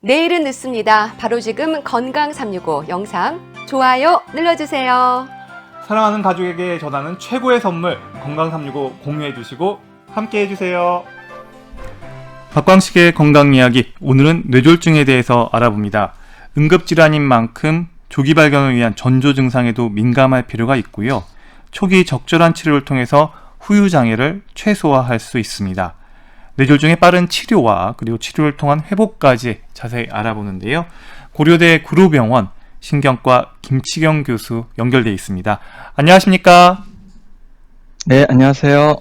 내일은 늦습니다. 바로 지금 건강 365 영상 좋아요 눌러주세요. 사랑하는 가족에게 전하는 최고의 선물 건강 365 공유해 주시고 함께 해주세요. 박광식의 건강 이야기, 오늘은 뇌졸중에 대해서 알아봅니다. 응급질환인 만큼 조기 발견을 위한 전조 증상에도 민감할 필요가 있고요. 초기 적절한 치료를 통해서 후유 장애를 최소화할 수 있습니다. 뇌졸중의 빠른 치료와 그리고 치료를 통한 회복까지 자세히 알아보는데요. 고려대 구로병원 신경과 김치경 교수 연결돼 있습니다. 안녕하십니까? 네, 안녕하세요.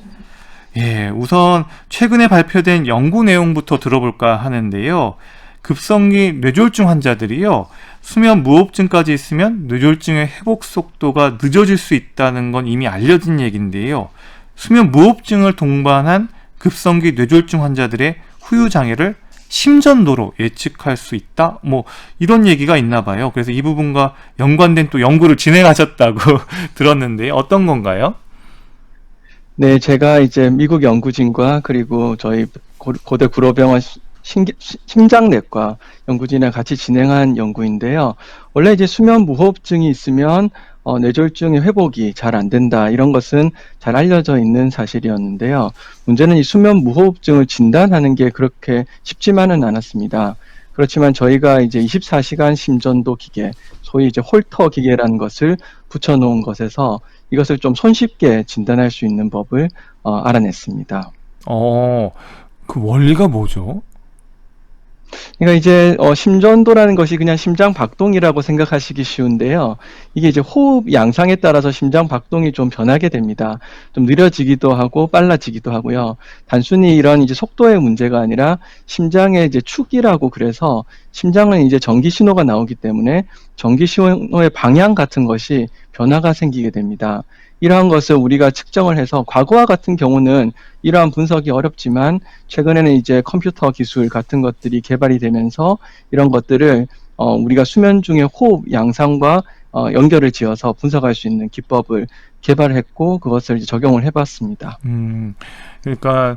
예, 우선 최근에 발표된 연구 내용부터 들어볼까 하는데요. 급성기 뇌졸중 환자들이요, 수면 무호흡증까지 있으면 뇌졸중의 회복 속도가 늦어질 수 있다는 건 이미 알려진 얘기인데요. 수면 무호흡증을 동반한 급성기 뇌졸중 환자들의 후유 장애를 심전도로 예측할 수 있다? 이런 얘기가 있나 봐요. 그래서 이 부분과 연관된 또 연구를 진행하셨다고 들었는데 어떤 건가요? 네, 제가 이제 미국 연구진과 그리고 저희 고대 구로병원 심장내과 연구진이랑 같이 진행한 연구인데요. 원래 이제 수면 무호흡증이 있으면 뇌졸중의 회복이 잘 안 된다, 이런 것은 잘 알려져 있는 사실이었는데요. 문제는 이 수면 무호흡증을 진단하는 게 그렇게 쉽지만은 않았습니다. 그렇지만 저희가 이제 24시간 심전도 기계, 소위 이제 홀터 기계라는 것을 붙여놓은 것에서 이것을 좀 손쉽게 진단할 수 있는 법을 알아냈습니다. 그 원리가 뭐죠? 그러니까 이제 심전도라는 것이 그냥 심장 박동이라고 생각하시기 쉬운데요. 이게 이제 호흡 양상에 따라서 심장 박동이 좀 변하게 됩니다. 좀 느려지기도 하고 빨라지기도 하고요. 단순히 이런 이제 속도의 문제가 아니라 심장의 이제 축이라고, 그래서 심장은 이제 전기 신호가 나오기 때문에 전기 신호의 방향 같은 것이 변화가 생기게 됩니다. 이러한 것을 우리가 측정을 해서, 과거와 같은 경우는 이러한 분석이 어렵지만 최근에는 이제 컴퓨터 기술 같은 것들이 개발이 되면서 이런 것들을 우리가 수면 중의 호흡 양상과 연결을 지어서 분석할 수 있는 기법을 개발했고, 그것을 이제 적용을 해봤습니다. 그러니까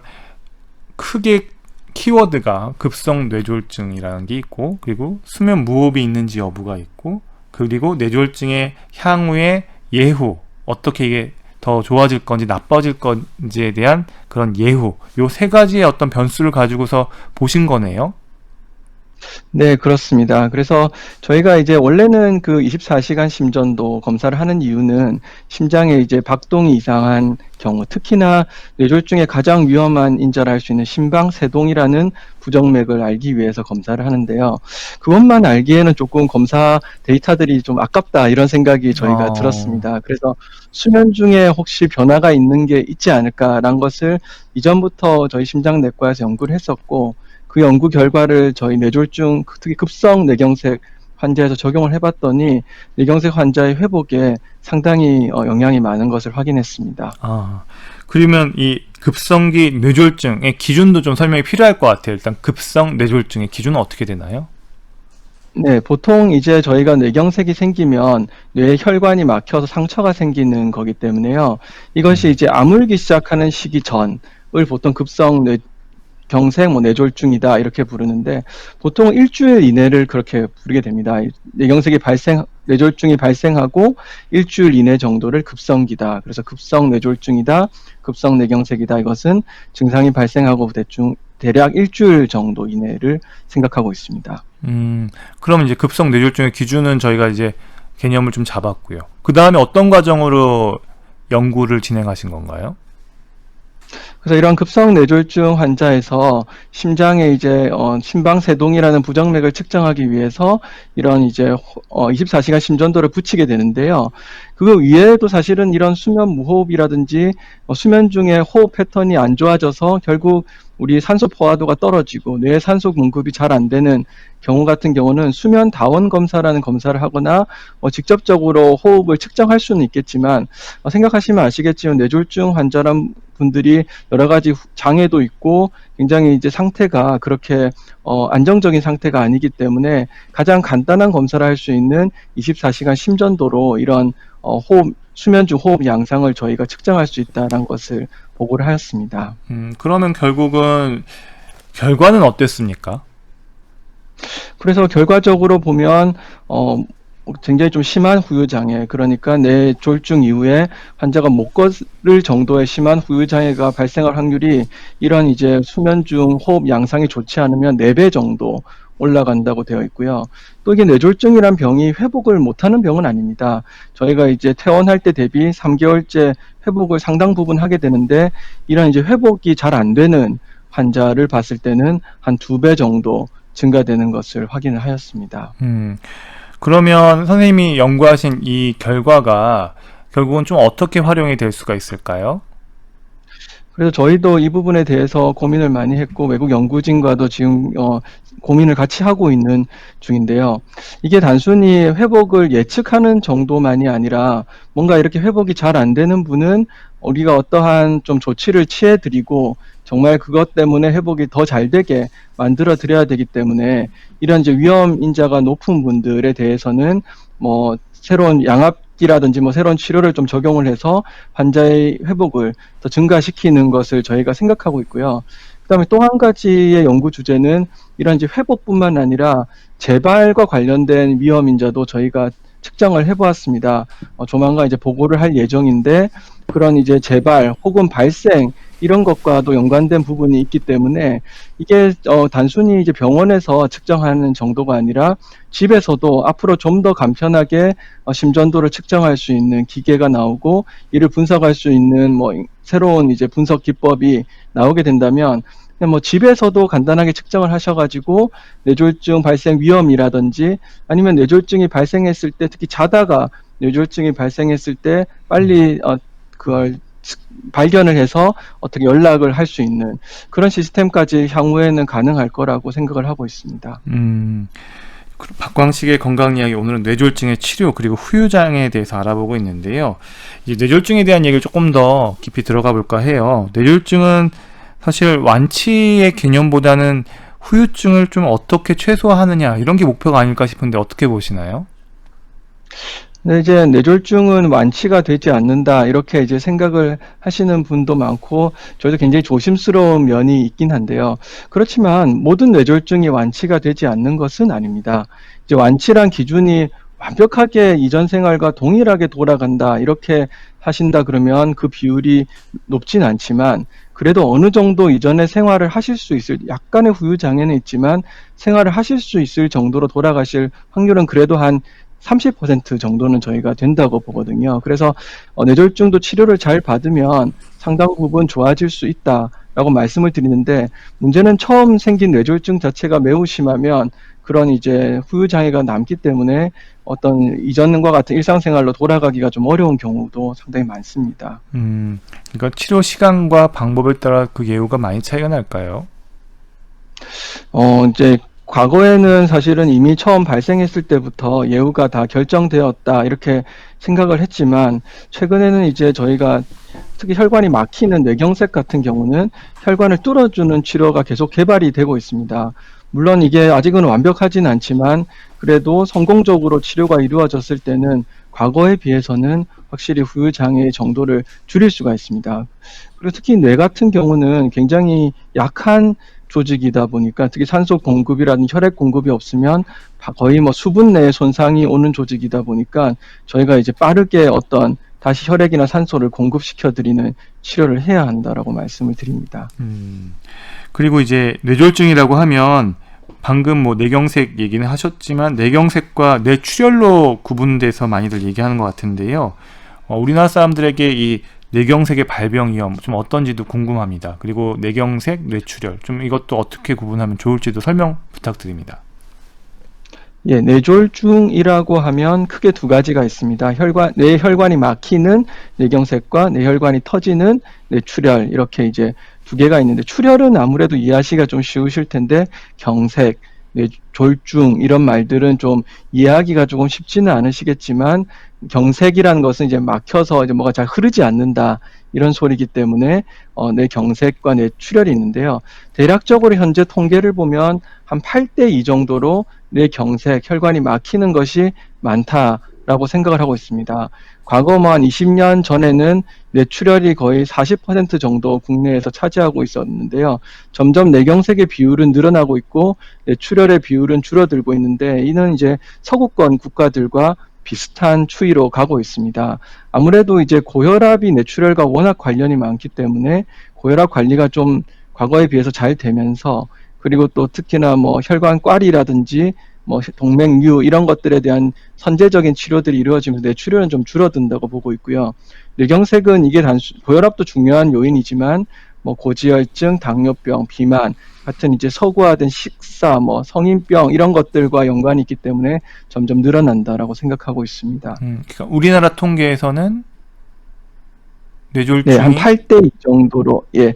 크게 키워드가 급성 뇌졸중이라는 게 있고, 그리고 수면 무호흡이 있는지 여부가 있고, 그리고 뇌졸중의 향후의 예후, 어떻게 이게 더 좋아질 건지 나빠질 건지에 대한 그런 예후, 요 세 가지의 어떤 변수를 가지고서 보신 거네요. 네, 그렇습니다. 그래서 저희가 이제 원래는 그 24시간 심전도 검사를 하는 이유는 심장에 이제 박동이 이상한 경우, 특히나 뇌졸중의 가장 위험한 인자를 할 수 있는 심방세동이라는 부정맥을 알기 위해서 검사를 하는데요. 그것만 알기에는 조금 검사 데이터들이 좀 아깝다, 이런 생각이 저희가 들었습니다. 그래서 수면 중에 혹시 변화가 있는 게 있지 않을까라는 것을 이전부터 저희 심장내과에서 연구를 했었고, 그 연구 결과를 저희 뇌졸중, 특히 급성 뇌경색 환자에서 적용을 해봤더니 뇌경색 환자의 회복에 상당히 영향이 많은 것을 확인했습니다. 그러면 이 급성기 뇌졸중의 기준도 좀 설명이 필요할 것 같아요. 일단 급성 뇌졸중의 기준은 어떻게 되나요? 네, 보통 이제 저희가 뇌경색이 생기면 뇌에 혈관이 막혀서 상처가 생기는 거기 때문에요. 이것이 이제 아물기 시작하는 시기 전을 보통 급성 경색, 뇌졸중이다, 이렇게 부르는데, 보통 일주일 이내를 그렇게 부르게 됩니다. 뇌졸중이 발생하고 일주일 이내 정도를 급성기다. 그래서 급성 뇌졸중이다, 급성 뇌경색이다. 이것은 증상이 발생하고 대략 일주일 정도 이내를 생각하고 있습니다. 그럼 이제 급성 뇌졸중의 기준은 저희가 이제 개념을 좀 잡았고요. 그 다음에 어떤 과정으로 연구를 진행하신 건가요? 그래서 이런 급성 뇌졸중 환자에서 심장에 이제 심방세동이라는 부정맥을 측정하기 위해서 이런 이제 24시간 심전도를 붙이게 되는데요. 그거 위에도 사실은 이런 수면 무호흡이라든지 수면 중에 호흡 패턴이 안 좋아져서 결국 우리 산소 포화도가 떨어지고 뇌에 산소 공급이 잘 안 되는 경우 같은 경우는 수면 다원 검사라는 검사를 하거나 직접적으로 호흡을 측정할 수는 있겠지만, 생각하시면 아시겠지만 뇌졸중 환자란 분들이 여러 가지 장애도 있고 굉장히 이제 상태가 그렇게 안정적인 상태가 아니기 때문에 가장 간단한 검사를 할 수 있는 24시간 심전도로 이런 수면 중 호흡 양상을 저희가 측정할 수 있다는 것을 보고를 하였습니다. 그러면 결국은 결과는 어땠습니까? 그래서 결과적으로 보면 굉장히 좀 심한 후유장애, 그러니까 뇌졸중 이후에 환자가 못 걸을 정도의 심한 후유장애가 발생할 확률이 이런 이제 수면 중 호흡 양상이 좋지 않으면 4배 정도 올라간다고 되어 있고요. 또 이게 뇌졸중이란 병이 회복을 못하는 병은 아닙니다. 저희가 이제 퇴원할 때 대비 3개월째 회복을 상당 부분 하게 되는데, 이런 이제 회복이 잘 안 되는 환자를 봤을 때는 한 2배 정도 증가되는 것을 확인을 하였습니다. 그러면 선생님이 연구하신 이 결과가 결국은 좀 어떻게 활용이 될 수가 있을까요? 그래서 저희도 이 부분에 대해서 고민을 많이 했고, 외국 연구진과도 지금 고민을 같이 하고 있는 중인데요. 이게 단순히 회복을 예측하는 정도만이 아니라, 뭔가 이렇게 회복이 잘 안 되는 분은 우리가 어떠한 좀 조치를 취해 드리고, 정말 그것 때문에 회복이 더 잘 되게 만들어 드려야 되기 때문에, 이런 이제 위험 인자가 높은 분들에 대해서는 뭐 새로운 양압기라든지 뭐 새로운 치료를 좀 적용을 해서 환자의 회복을 더 증가시키는 것을 저희가 생각하고 있고요. 그다음에 또 한 가지의 연구 주제는 이런 이제 회복뿐만 아니라 재발과 관련된 위험 인자도 저희가 측정을 해보았습니다. 조만간 이제 보고를 할 예정인데, 그런 이제 재발 혹은 발생 이런 것과도 연관된 부분이 있기 때문에, 이게 단순히 이제 병원에서 측정하는 정도가 아니라 집에서도 앞으로 좀 더 간편하게 심전도를 측정할 수 있는 기계가 나오고, 이를 분석할 수 있는 뭐 새로운 이제 분석 기법이 나오게 된다면, 그냥 뭐 집에서도 간단하게 측정을 하셔가지고 뇌졸중 발생 위험이라든지, 아니면 뇌졸중이 발생했을 때, 특히 자다가 뇌졸중이 발생했을 때 빨리 그걸 발견을 해서 어떻게 연락을 할 수 있는 그런 시스템까지 향후에는 가능할 거라고 생각을 하고 있습니다. 박광식의 건강 이야기, 오늘은 뇌졸중의 치료 그리고 후유장애에 대해서 알아보고 있는데요. 이제 뇌졸중에 대한 얘기를 조금 더 깊이 들어가 볼까 해요. 뇌졸중은 사실 완치의 개념보다는 후유증을 좀 어떻게 최소화하느냐, 이런 게 목표가 아닐까 싶은데 어떻게 보시나요? 네, 이제 뇌졸중은 완치가 되지 않는다, 이렇게 이제 생각을 하시는 분도 많고, 저희도 굉장히 조심스러운 면이 있긴 한데요. 그렇지만 모든 뇌졸중이 완치가 되지 않는 것은 아닙니다. 이제 완치란 기준이 완벽하게 이전 생활과 동일하게 돌아간다, 이렇게 하신다 그러면 그 비율이 높진 않지만, 그래도 어느 정도 이전의 생활을 하실 수 있을, 약간의 후유 장애는 있지만 생활을 하실 수 있을 정도로 돌아가실 확률은 그래도 한 30% 정도는 저희가 된다고 보거든요. 그래서 뇌졸중도 치료를 잘 받으면 상당 부분 좋아질 수 있다라고 말씀을 드리는데, 문제는 처음 생긴 뇌졸중 자체가 매우 심하면 그런 이제 후유 장애가 남기 때문에 어떤 이전과 같은 일상생활로 돌아가기가 좀 어려운 경우도 상당히 많습니다. 그러니까 치료 시간과 방법에 따라 그 예후가 많이 차이가 날까요? 이제 과거에는 사실은 이미 처음 발생했을 때부터 예후가 다 결정되었다, 이렇게 생각을 했지만, 최근에는 이제 저희가 특히 혈관이 막히는 뇌경색 같은 경우는 혈관을 뚫어주는 치료가 계속 개발이 되고 있습니다. 물론 이게 아직은 완벽하진 않지만, 그래도 성공적으로 치료가 이루어졌을 때는 과거에 비해서는 확실히 후유 장애의 정도를 줄일 수가 있습니다. 그리고 특히 뇌 같은 경우는 굉장히 약한 조직이다 보니까, 특히 산소 공급이라든지 혈액 공급이 없으면 거의 뭐 수분 내에 손상이 오는 조직이다 보니까, 저희가 이제 빠르게 어떤 다시 혈액이나 산소를 공급시켜 드리는 치료를 해야 한다라고 말씀을 드립니다. 그리고 이제 뇌졸중이라고 하면 방금 뭐 뇌경색 얘기는 하셨지만 뇌경색과 뇌출혈로 구분돼서 많이들 얘기하는 것 같은데요. 우리나라 사람들에게 이 뇌경색의 발병 위험 좀 어떤지도 궁금합니다. 그리고 뇌경색, 뇌출혈 좀 이것도 어떻게 구분하면 좋을지도 설명 부탁드립니다. 예, 뇌졸중이라고 하면 크게 두 가지가 있습니다. 뇌혈관이 막히는 뇌경색과 뇌혈관이 터지는 뇌출혈, 이렇게 이제 두 개가 있는데, 출혈은 아무래도 이해하시기가 좀 쉬우실 텐데, 경색, 뇌졸중 이런 말들은 좀 이해하기가 조금 쉽지는 않으시겠지만, 경색이라는 것은 이제 막혀서 이제 뭐가 잘 흐르지 않는다, 이런 소리이기 때문에 뇌경색과 뇌출혈이 있는데요. 대략적으로 현재 통계를 보면 한 8대 2 정도로 뇌경색, 혈관이 막히는 것이 많다, 라고 생각을 하고 있습니다. 과거 뭐 한 20년 전에는 뇌출혈이 거의 40% 정도 국내에서 차지하고 있었는데요. 점점 뇌경색의 비율은 늘어나고 있고 뇌출혈의 비율은 줄어들고 있는데 이는 이제 서구권 국가들과 비슷한 추이로 가고 있습니다. 아무래도 이제 고혈압이 뇌출혈과 워낙 관련이 많기 때문에 고혈압 관리가 좀 과거에 비해서 잘 되면서 그리고 또 특히나 뭐 혈관꽈리라든지 뭐 동맥류 이런 것들에 대한 선제적인 치료들이 이루어지면서 뇌출혈은 좀 줄어든다고 보고 있고요. 뇌경색은 이게 고혈압도 중요한 요인이지만 뭐 고지혈증, 당뇨병, 비만 같은 이제 서구화된 식사, 뭐 성인병 이런 것들과 연관이 있기 때문에 점점 늘어난다라고 생각하고 있습니다. 그러니까 우리나라 통계에서는 네, 뇌졸중이 한 8대 2 정도로 예,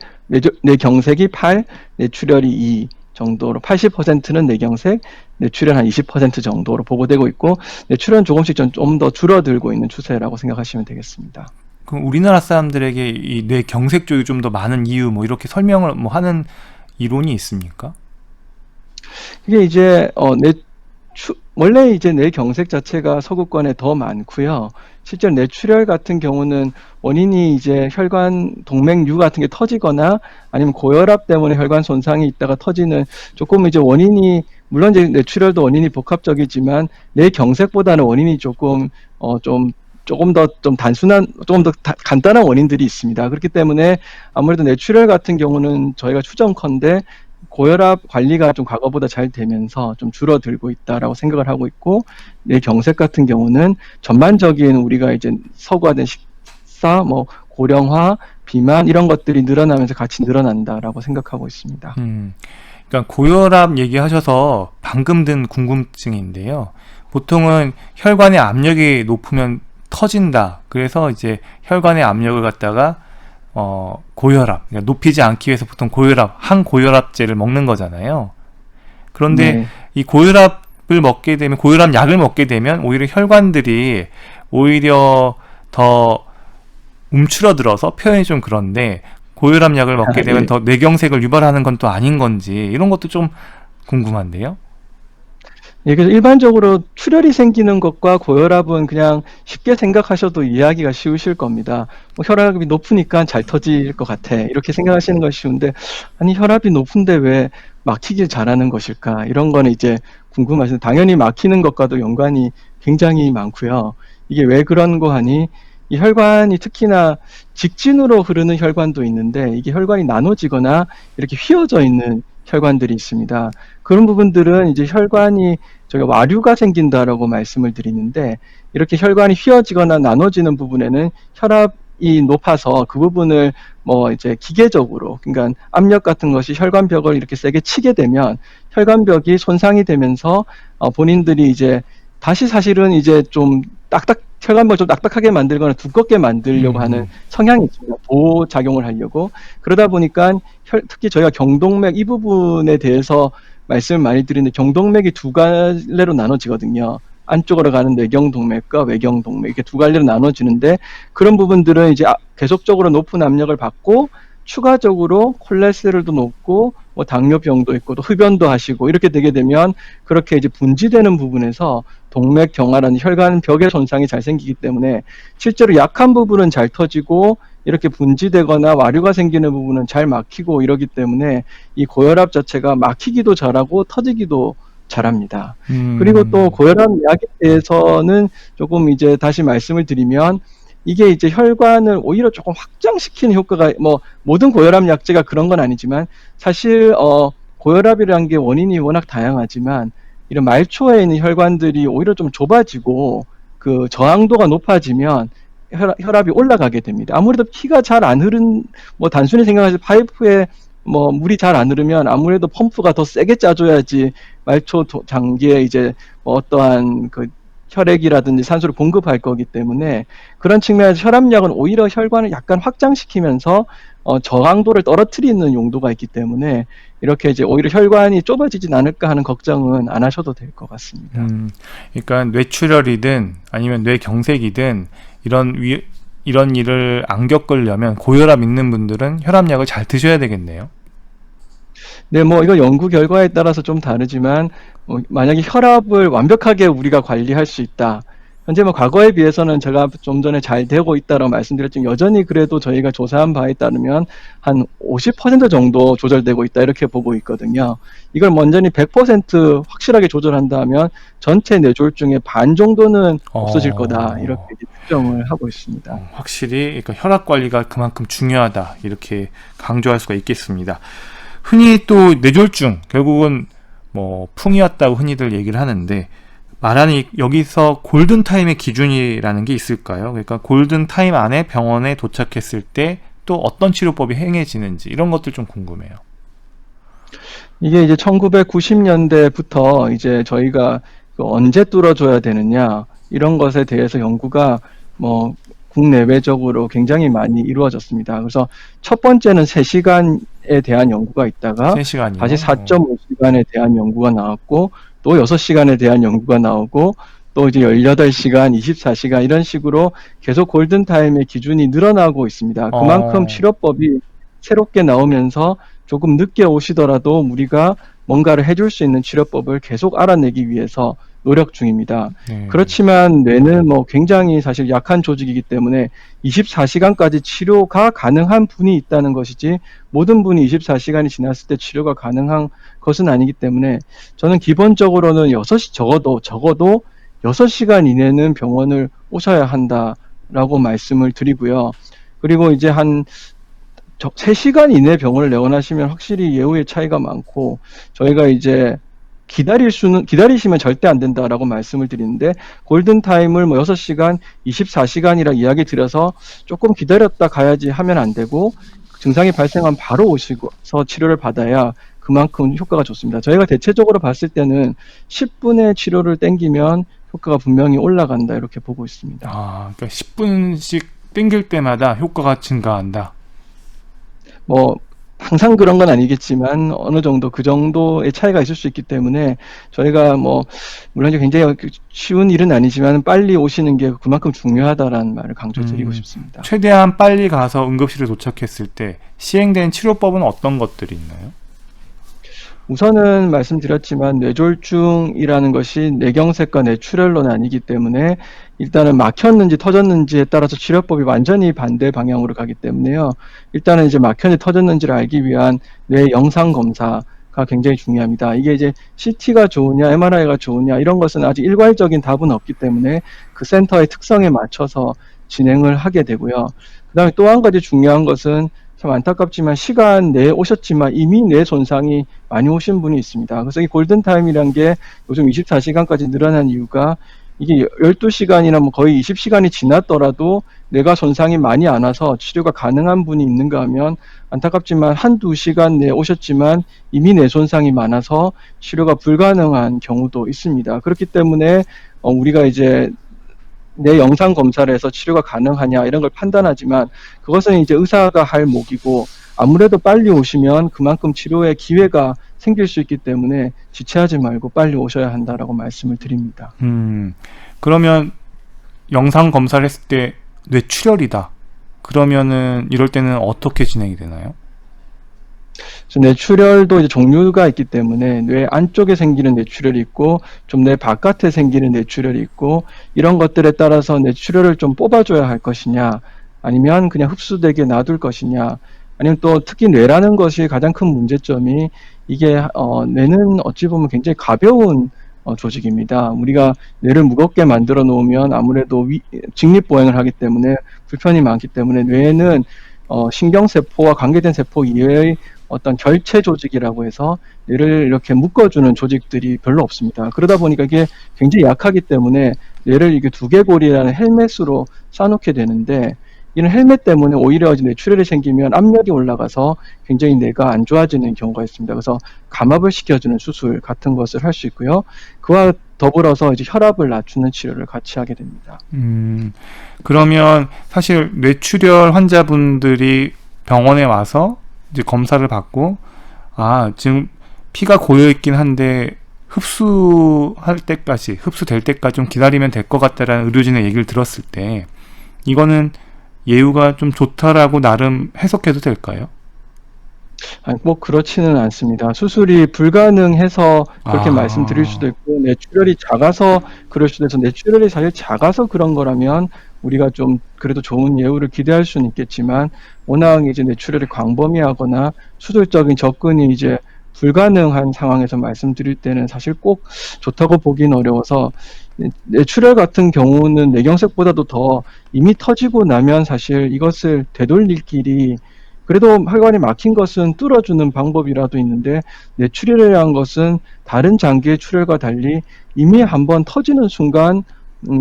뇌경색이 8, 뇌출혈이 2 정도로 80%는 뇌경색, 뇌출혈 한 20% 정도로 보고되고 있고 뇌출혈은 조금씩 좀 더 줄어들고 있는 추세라고 생각하시면 되겠습니다. 그럼 우리나라 사람들에게 이 뇌경색 쪽이 좀 더 많은 이유 뭐 이렇게 설명을 뭐 하는 이론이 있습니까? 이게 이제 원래 이제 뇌경색 자체가 서구권에 더 많고요. 실제로 뇌출혈 같은 경우는 원인이 이제 혈관 동맥류 같은 게 터지거나 아니면 고혈압 때문에 혈관 손상이 있다가 터지는 조금 이제 원인이 물론 이제 뇌출혈도 원인이 복합적이지만 뇌경색보다는 원인이 조금 조금 더 좀 단순한 조금 더 간단한 원인들이 있습니다. 그렇기 때문에 아무래도 뇌출혈 같은 경우는 저희가 추정컨대 고혈압 관리가 좀 과거보다 잘 되면서 좀 줄어들고 있다라고 생각을 하고 있고 뇌경색 같은 경우는 전반적인 우리가 이제 서구화된 식사, 뭐 고령화, 비만 이런 것들이 늘어나면서 같이 늘어난다라고 생각하고 있습니다. 그러니까 고혈압 얘기하셔서 방금 든 궁금증인데요. 보통은 혈관의 압력이 높으면 터진다. 그래서 이제 혈관의 압력을 갖다가 고혈압, 그러니까 높이지 않기 위해서 보통 항고혈압제를 먹는 거잖아요. 그런데 네. 이 고혈압을 먹게 되면, 고혈압 약을 먹게 되면 오히려 혈관들이 오히려 더 움츠러들어서 표현이 좀 그런데 고혈압 약을 먹게 되면 네. 더 뇌경색을 유발하는 건 또 아닌 건지 이런 것도 좀 궁금한데요. 예, 그래서 일반적으로 출혈이 생기는 것과 고혈압은 그냥 쉽게 생각하셔도 이해하기가 쉬우실 겁니다. 뭐 혈압이 높으니까 잘 터질 것 같아. 이렇게 생각하시는 것이 쉬운데, 아니, 혈압이 높은데 왜 막히길 잘하는 것일까? 이런 거는 이제 궁금하시죠. 당연히 막히는 것과도 연관이 굉장히 많고요. 이게 왜 그런 거 하니? 이 혈관이 특히나 직진으로 흐르는 혈관도 있는데, 이게 혈관이 나눠지거나 이렇게 휘어져 있는 혈관들이 있습니다. 그런 부분들은 이제 혈관이 저희가 와류가 생긴다라고 말씀을 드리는데 이렇게 혈관이 휘어지거나 나눠지는 부분에는 혈압이 높아서 그 부분을 뭐 이제 기계적으로 그러니까 압력 같은 것이 혈관벽을 이렇게 세게 치게 되면 혈관벽이 손상이 되면서 본인들이 이제 다시 사실은 이제 좀 혈관벽을 좀 딱딱하게 만들거나 두껍게 만들려고 하는 성향이 있습니다. 보호작용을 하려고. 그러다 보니까 특히 저희가 경동맥 이 부분에 대해서 말씀을 많이 드리는데 경동맥이 두 갈래로 나눠지거든요. 안쪽으로 가는 내경동맥과 외경동맥 이렇게 두 갈래로 나눠지는데 그런 부분들은 이제 계속적으로 높은 압력을 받고 추가적으로 콜레스테롤도 높고 뭐 당뇨병도 있고 또 흡연도 하시고 이렇게 되게 되면 그렇게 이제 분지되는 부분에서 동맥 경화라는 혈관벽의 손상이 잘 생기기 때문에 실제로 약한 부분은 잘 터지고 이렇게 분지되거나 와류가 생기는 부분은 잘 막히고 이러기 때문에 이 고혈압 자체가 막히기도 잘하고 터지기도 잘합니다. 그리고 또 고혈압 약에 대해서는 조금 이제 다시 말씀을 드리면 이게 이제 혈관을 오히려 조금 확장시키는 효과가 뭐 모든 고혈압 약제가 그런 건 아니지만 사실 고혈압이라는 게 원인이 워낙 다양하지만 이런 말초에 있는 혈관들이 오히려 좀 좁아지고 그 저항도가 높아지면 혈압이 올라가게 됩니다. 아무래도 피가 잘 안 뭐 단순히 생각하실 파이프에 뭐 물이 잘 안 흐르면 아무래도 펌프가 더 세게 짜줘야지 말초 장기에 이제 뭐 어떠한 그 혈액이라든지 산소를 공급할 거기 때문에 그런 측면에서 혈압약은 오히려 혈관을 약간 확장시키면서 저항도를 떨어뜨리는 용도가 있기 때문에 이렇게 이제 오히려 혈관이 좁아지진 않을까 하는 걱정은 안 하셔도 될 것 같습니다. 그러니까 뇌출혈이든 아니면 뇌경색이든 이런 일을 안 겪으려면 고혈압 있는 분들은 혈압약을 잘 드셔야 되겠네요. 네, 뭐 이거 연구 결과에 따라서 좀 다르지만 만약에 혈압을 완벽하게 우리가 관리할 수 있다. 현재 뭐 과거에 비해서는 제가 좀 전에 잘 되고 있다고 말씀드렸지만 여전히 그래도 저희가 조사한 바에 따르면 한 50% 정도 조절되고 있다 이렇게 보고 있거든요. 이걸 완전히 100% 확실하게 조절한다면 전체 뇌졸중의 반 정도는 없어질 거다 이렇게 추정을 하고 있습니다. 확실히 그러니까 혈압 관리가 그만큼 중요하다 이렇게 강조할 수가 있겠습니다. 흔히 또 뇌졸중 결국은 뭐 풍이었다고 흔히들 얘기를 하는데 말하는 여기서 골든타임의 기준이라는 게 있을까요? 그러니까 골든타임 안에 병원에 도착했을 때 또 어떤 치료법이 행해지는지 이런 것들 좀 궁금해요. 이게 이제 1990년대부터 이제 저희가 언제 뚫어줘야 되느냐 이런 것에 대해서 연구가 뭐 국내외적으로 굉장히 많이 이루어졌습니다. 그래서 첫 번째는 3시간에 대한 연구가 있다가 3시간이요? 다시 4.5시간에 대한 연구가 나왔고 또 6시간에 대한 연구가 나오고 또 이제 18시간, 24시간 이런 식으로 계속 골든타임의 기준이 늘어나고 있습니다. 그만큼 치료법이 새롭게 나오면서 조금 늦게 오시더라도 우리가 뭔가를 해줄 수 있는 치료법을 계속 알아내기 위해서 노력 중입니다. 네. 그렇지만 뇌는 뭐 굉장히 사실 약한 조직이기 때문에 24시간까지 치료가 가능한 분이 있다는 것이지 모든 분이 24시간이 지났을 때 치료가 가능한 것은 아니기 때문에 저는 기본적으로는 적어도 6시간 이내는 병원을 오셔야 한다라고 말씀을 드리고요. 그리고 이제 한 3시간 이내 병원을 내원하시면 확실히 예후의 차이가 많고 저희가 이제 기다리시면 절대 안 된다라고 말씀을 드리는데 골든타임을 뭐 6시간, 24시간이라 이야기 드려서 조금 기다렸다 가야지 하면 안 되고 증상이 발생하면 바로 오시고서 치료를 받아야 그만큼 효과가 좋습니다. 저희가 대체적으로 봤을 때는 10분의 치료를 땡기면 효과가 분명히 올라간다 이렇게 보고 있습니다. 그러니까 10분씩 땡길 때마다 효과가 증가한다. 뭐 항상 그런 건 아니겠지만 어느 정도 그 정도의 차이가 있을 수 있기 때문에 저희가 뭐 물론 굉장히 쉬운 일은 아니지만 빨리 오시는 게 그만큼 중요하다라는 말을 강조드리고 싶습니다. 최대한 빨리 가서 응급실에 도착했을 때 시행된 치료법은 어떤 것들이 있나요? 우선은 말씀드렸지만 뇌졸중이라는 것이 뇌경색과 뇌출혈로 나뉘기 때문에 일단은 막혔는지 터졌는지에 따라서 치료법이 완전히 반대 방향으로 가기 때문에요. 일단은 이제 막혔는지 터졌는지를 알기 위한 뇌 영상 검사가 굉장히 중요합니다. 이게 이제 CT가 좋으냐, MRI가 좋으냐 이런 것은 아직 일괄적인 답은 없기 때문에 그 센터의 특성에 맞춰서 진행을 하게 되고요. 그다음에 또 한 가지 중요한 것은 참 안타깝지만 시간 내에 오셨지만 이미 뇌 손상이 많이 오신 분이 있습니다. 그래서 이 골든타임이란 게 요즘 24시간까지 늘어난 이유가 이게 12시간이나 뭐 거의 20시간이 지났더라도 뇌가 손상이 많이 안 와서 치료가 가능한 분이 있는가 하면 안타깝지만 한두 시간 내에 오셨지만 이미 뇌 손상이 많아서 치료가 불가능한 경우도 있습니다. 그렇기 때문에 우리가 이제 내 영상 검사를 해서 치료가 가능하냐 이런 걸 판단하지만 그것은 이제 의사가 할 몫이고 아무래도 빨리 오시면 그만큼 치료의 기회가 생길 수 있기 때문에 지체하지 말고 빨리 오셔야 한다라고 말씀을 드립니다. 그러면 영상 검사를 했을 때 뇌출혈이다. 그러면은 이럴 때는 어떻게 진행이 되나요? 뇌출혈도 이제 종류가 있기 때문에 뇌 안쪽에 생기는 뇌출혈이 있고 좀 뇌 바깥에 생기는 뇌출혈이 있고 이런 것들에 따라서 뇌출혈을 좀 뽑아줘야 할 것이냐 아니면 그냥 흡수되게 놔둘 것이냐 아니면 또 특히 뇌라는 것이 가장 큰 문제점이 이게 뇌는 어찌 보면 굉장히 가벼운 조직입니다. 우리가 뇌를 무겁게 만들어 놓으면 아무래도 직립보행을 하기 때문에 불편이 많기 때문에 뇌는 신경세포와 관계된 세포 이외의 어떤 결체 조직이라고 해서 뇌를 이렇게 묶어주는 조직들이 별로 없습니다. 그러다 보니까 이게 굉장히 약하기 때문에 뇌를 이게 두개골이라는 헬멧으로 쌓아놓게 되는데 이런 헬멧 때문에 오히려 뇌출혈이 생기면 압력이 올라가서 굉장히 뇌가 안 좋아지는 경우가 있습니다. 그래서 감압을 시켜주는 수술 같은 것을 할 수 있고요. 그와 더불어서 이제 혈압을 낮추는 치료를 같이 하게 됩니다. 그러면 사실 뇌출혈 환자분들이 병원에 와서 이제 검사를 받고 지금 피가 고여 있긴 한데 흡수될 때까지 좀 기다리면 될 것 같다라는 의료진의 얘기를 들었을 때 이거는 예후가 좀 좋다라고 나름 해석해도 될까요? 아니, 꼭 그렇지는 않습니다. 수술이 불가능해서 그렇게 아. 말씀드릴 수도 있고, 뇌출혈이 작아서 그럴 수도 있어서, 뇌출혈이 사실 작아서 그런 거라면 우리가 좀 그래도 좋은 예후를 기대할 수는 있겠지만, 워낙 이제 뇌출혈이 광범위하거나 수술적인 접근이 이제 불가능한 상황에서 말씀드릴 때는 사실 꼭 좋다고 보기는 어려워서, 뇌출혈 같은 경우는 뇌경색보다도 더 이미 터지고 나면 사실 이것을 되돌릴 길이, 그래도 혈관이 막힌 것은 뚫어주는 방법이라도 있는데, 뇌출혈이라는 것은 다른 장기의 출혈과 달리 이미 한번 터지는 순간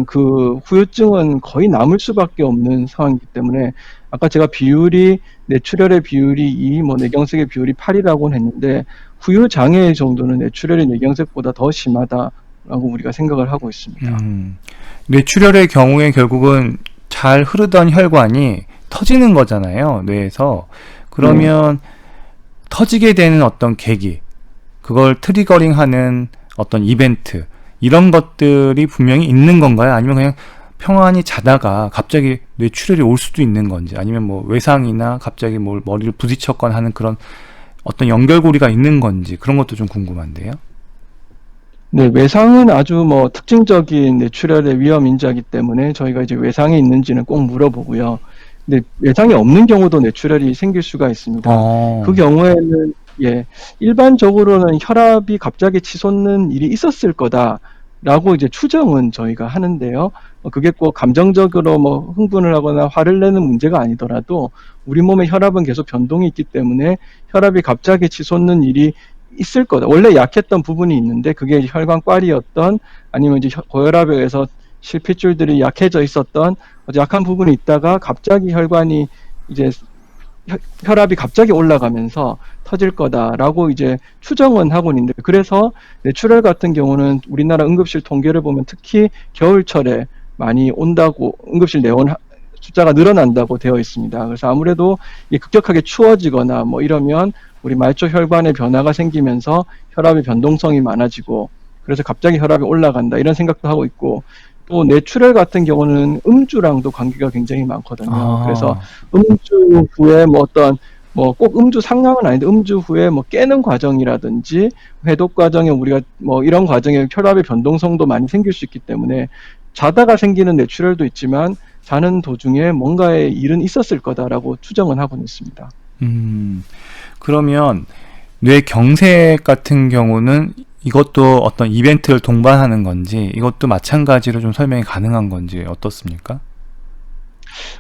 그 후유증은 거의 남을 수밖에 없는 상황이기 때문에, 아까 제가 비율이 뇌출혈의 비율이 2, 뭐 뇌경색의 비율이 8이라고는 했는데, 후유 장애 정도는 뇌출혈이 뇌경색보다 더 심하다라고 우리가 생각을 하고 있습니다. 뇌출혈의 경우에 결국은 잘 흐르던 혈관이 터지는 거잖아요, 뇌에서. 그러면 터지게 되는 어떤 계기, 그걸 트리거링하는 어떤 이벤트, 이런 것들이 분명히 있는 건가요? 아니면 그냥 평안히 자다가 갑자기 뇌출혈이 올 수도 있는 건지, 아니면 뭐 외상이나 갑자기 뭘 머리를 부딪혔거나 하는 그런 어떤 연결고리가 있는 건지, 그런 것도 좀 궁금한데요. 네, 외상은 아주 뭐 특징적인 뇌출혈의 위험 인자이기 때문에 저희가 이제 외상이 있는지는 꼭 물어보고요. 근데 외상이 없는 경우도 뇌출혈이 생길 수가 있습니다. 그 경우에는 일반적으로는 혈압이 갑자기 치솟는 일이 있었을 거다라고 이제 추정은 저희가 하는데요. 그게 꼭 감정적으로 뭐 흥분을 하거나 화를 내는 문제가 아니더라도 우리 몸의 혈압은 계속 변동이 있기 때문에 혈압이 갑자기 치솟는 일이 있을 거다. 원래 약했던 부분이 있는데 그게 혈관꽈리였던, 아니면 이제 고혈압에 의해서 실핏줄들이 약해져 있었던 약한 부분이 있다가 갑자기 혈관이 이제 혈압이 갑자기 올라가면서 터질 거다라고 이제 추정은 하고 있는데, 그래서 뇌출혈 같은 경우는 우리나라 응급실 통계를 보면 특히 겨울철에 많이 온다고, 응급실 내원 숫자가 늘어난다고 되어 있습니다. 그래서 아무래도 급격하게 추워지거나 뭐 이러면 우리 말초 혈관에 변화가 생기면서 혈압의 변동성이 많아지고, 그래서 갑자기 혈압이 올라간다 이런 생각도 하고 있고, 또 뇌출혈 같은 경우는 음주랑도 관계가 굉장히 많거든요. 그래서 음주 후에 뭐 어떤 뭐 꼭 음주 상황은 아닌데 음주 후에 뭐 깨는 과정이라든지 해독 과정에 우리가 뭐 이런 과정에 혈압의 변동성도 많이 생길 수 있기 때문에 자다가 생기는 뇌출혈도 있지만 자는 도중에 뭔가의 일은 있었을 거다라고 추정은 하고 있습니다. 그러면 뇌경색 같은 경우는 이것도 어떤 이벤트를 동반하는 건지, 이것도 마찬가지로 좀 설명이 가능한 건지 어떻습니까?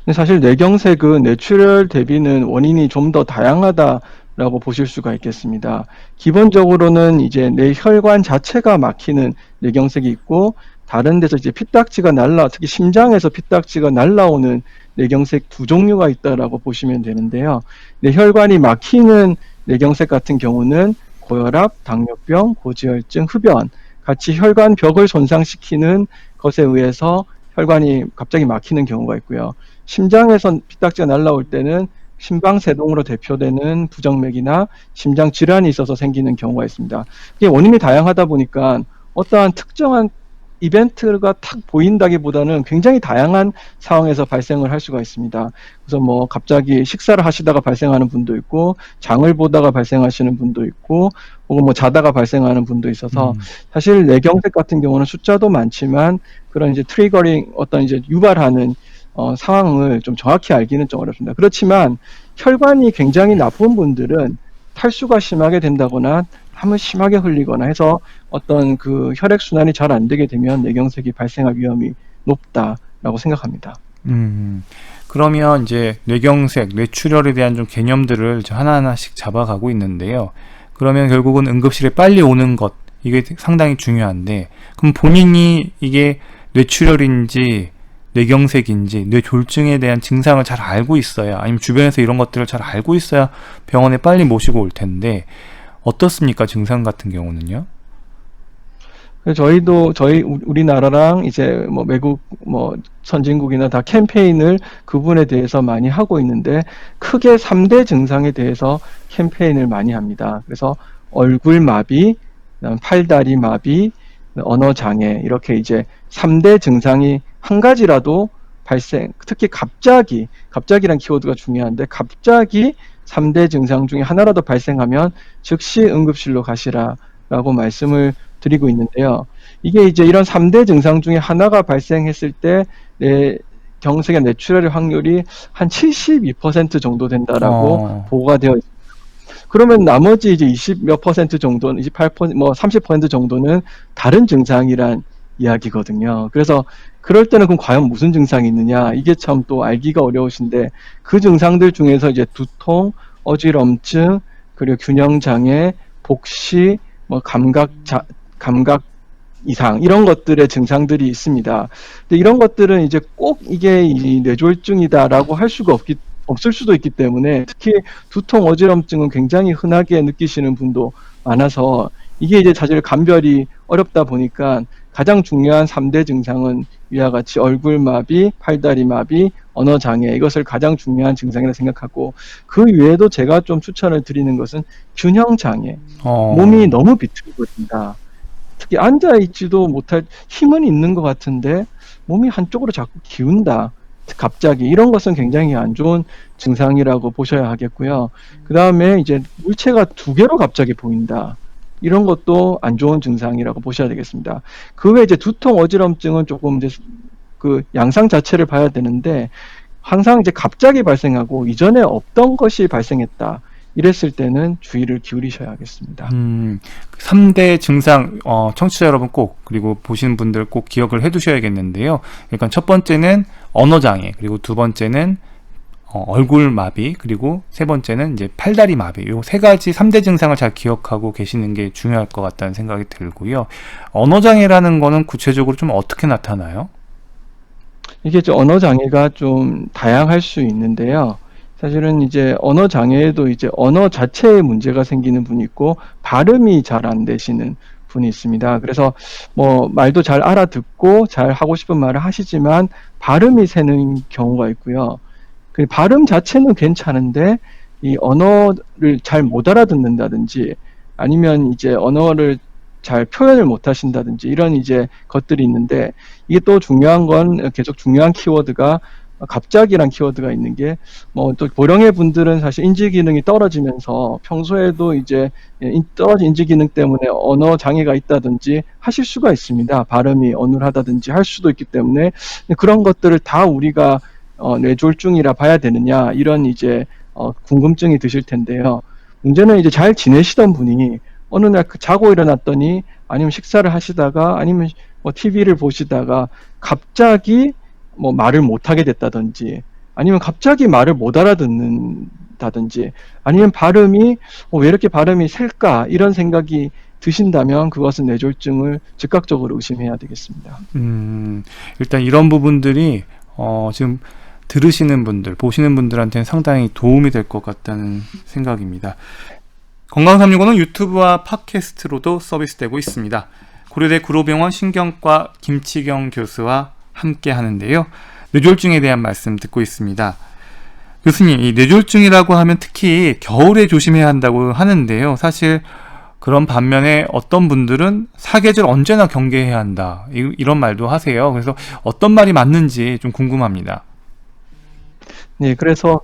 근데 사실 뇌경색은 뇌출혈 대비는 원인이 좀 더 다양하다라고 보실 수가 있겠습니다. 기본적으로는 이제 뇌혈관 자체가 막히는 뇌경색이 있고, 다른 데서 이제 피딱지가 특히 심장에서 피딱지가 날라오는 뇌경색 두 종류가 있다라고 보시면 되는데요. 뇌혈관이 막히는 뇌경색 같은 경우는 고혈압, 당뇨병, 고지혈증, 흡연 같이 혈관 벽을 손상시키는 것에 의해서 혈관이 갑자기 막히는 경우가 있고요. 심장에서 피딱지가 날라올 때는 심방세동으로 대표되는 부정맥이나 심장 질환이 있어서 생기는 경우가 있습니다. 이게 원인이 다양하다 보니까 어떠한 특정한 이벤트가 탁 보인다기보다는 굉장히 다양한 상황에서 발생을 할 수가 있습니다. 그래서 뭐 갑자기 식사를 하시다가 발생하는 분도 있고, 장을 보다가 발생하시는 분도 있고, 혹은 뭐 자다가 발생하는 분도 있어서 사실 뇌경색 같은 경우는 숫자도 많지만 그런 이제 트리거링 어떤 이제 유발하는 상황을 좀 정확히 알기는 좀 어렵습니다. 그렇지만 혈관이 굉장히 나쁜 분들은 탈수가 심하게 된다거나 땀을 심하게 흘리거나 해서 어떤 그 혈액순환이 잘 안 되게 되면 뇌경색이 발생할 위험이 높다라고 생각합니다. 그러면 이제 뇌경색, 뇌출혈에 대한 좀 개념들을 하나하나씩 잡아가고 있는데요. 그러면 결국은 응급실에 빨리 오는 것, 이게 상당히 중요한데, 그럼 본인이 이게 뇌출혈인지 뇌경색인지 뇌졸중에 대한 증상을 잘 알고 있어야, 아니면 주변에서 이런 것들을 잘 알고 있어야 병원에 빨리 모시고 올 텐데 어떻습니까? 증상 같은 경우는요? 저희도 우리나라랑 이제 뭐 외국 뭐 선진국이나 다 캠페인을 그분에 대해서 많이 하고 있는데, 크게 3대 증상에 대해서 캠페인을 많이 합니다. 그래서 얼굴 마비, 그다음 팔다리 마비, 언어 장애, 이렇게 이제 3대 증상이 한 가지라도 특히 갑자기란 키워드가 중요한데, 갑자기 3대 증상 중에 하나라도 발생하면 즉시 응급실로 가시라라고 말씀을 드리고 있는데요. 이게 이제 이런 3대 증상 중에 하나가 발생했을 때 경색의 뇌출혈의 확률이 한 72% 정도 된다라고 보고가 되어 있습니다. 그러면 나머지 이제 20 몇 퍼센트 정도는 28%, 뭐 30% 정도는 다른 증상이란 이야기거든요. 그래서 그럴 때는 그럼 과연 무슨 증상이 있느냐, 이게 참 또 알기가 어려우신데, 그 증상들 중에서 이제 두통, 어지럼증, 그리고 균형장애, 복시, 뭐 감각 이상, 이런 것들의 증상들이 있습니다. 근데 이런 것들은 이제 꼭 이게 이 뇌졸중이다라고 할 수가 없을 수도 있기 때문에, 특히 두통, 어지럼증은 굉장히 흔하게 느끼시는 분도 많아서 이게 이제 사실 감별이 어렵다 보니까 가장 중요한 3대 증상은 위와 같이 얼굴마비, 팔다리마비, 언어장애, 이것을 가장 중요한 증상이라 생각하고, 그 외에도 제가 좀 추천을 드리는 것은 균형장애, 몸이 너무 비틀거린다. 특히 앉아있지도 못할, 힘은 있는 것 같은데 몸이 한쪽으로 자꾸 기운다, 갑자기, 이런 것은 굉장히 안 좋은 증상이라고 보셔야 하겠고요. 그 다음에 이제 물체가 2개로 갑자기 보인다, 이런 것도 안 좋은 증상이라고 보셔야 되겠습니다. 그 외에 이제 두통, 어지럼증은 조금 이제 그 양상 자체를 봐야 되는데, 항상 이제 갑자기 발생하고 이전에 없던 것이 발생했다, 이랬을 때는 주의를 기울이셔야 하겠습니다. 3대 증상, 청취자 여러분 꼭, 그리고 보시는 분들 꼭 기억을 해 두셔야겠는데요. 그러니까 첫 번째는 언어장애, 그리고 두 번째는 얼굴 마비, 그리고 세 번째는 이제 팔다리 마비. 요 세 가지 3대 증상을 잘 기억하고 계시는 게 중요할 것 같다는 생각이 들고요. 언어장애라는 거는 구체적으로 좀 어떻게 나타나요? 이게 언어장애가 좀 다양할 수 있는데요. 사실은 이제 언어장애에도 이제 언어 자체에 문제가 생기는 분이 있고, 발음이 잘 안 되시는 분이 있습니다. 그래서 뭐 말도 잘 알아듣고 잘 하고 싶은 말을 하시지만 발음이 새는 경우가 있고요. 그 발음 자체는 괜찮은데 이 언어를 잘 못 알아듣는다든지, 아니면 이제 언어를 잘 표현을 못 하신다든지, 이런 이제 것들이 있는데, 이게 또 중요한 건, 계속 중요한 키워드가 갑자기란 키워드가 있는 게, 뭐 또 고령의 분들은 사실 인지 기능이 떨어지면서 평소에도 이제 떨어진 인지 기능 때문에 언어 장애가 있다든지 하실 수가 있습니다. 발음이 어눌하다든지 할 수도 있기 때문에, 그런 것들을 다 우리가 뇌졸중이라 봐야 되느냐, 이런 이제 궁금증이 드실 텐데요. 문제는 이제 잘 지내시던 분이 어느 날 자고 일어났더니, 아니면 식사를 하시다가, 아니면 뭐 TV를 보시다가 갑자기 뭐 말을 못하게 됐다든지, 아니면 갑자기 말을 못 알아듣는다든지, 아니면 발음이 왜 이렇게 발음이 셀까, 이런 생각이 드신다면 그것은 뇌졸중을 즉각적으로 의심해야 되겠습니다. 일단 이런 부분들이 지금 들으시는 분들, 보시는 분들한테는 상당히 도움이 될 것 같다는 생각입니다. 건강365는 유튜브와 팟캐스트로도 서비스되고 있습니다. 고려대 구로병원 신경과 김치경 교수와 함께 하는데요. 뇌졸중에 대한 말씀 듣고 있습니다. 교수님, 이 뇌졸중이라고 하면 특히 겨울에 조심해야 한다고 하는데요. 사실 그런 반면에 어떤 분들은 사계절 언제나 경계해야 한다, 이런 말도 하세요. 그래서 어떤 말이 맞는지 좀 궁금합니다. 네, 그래서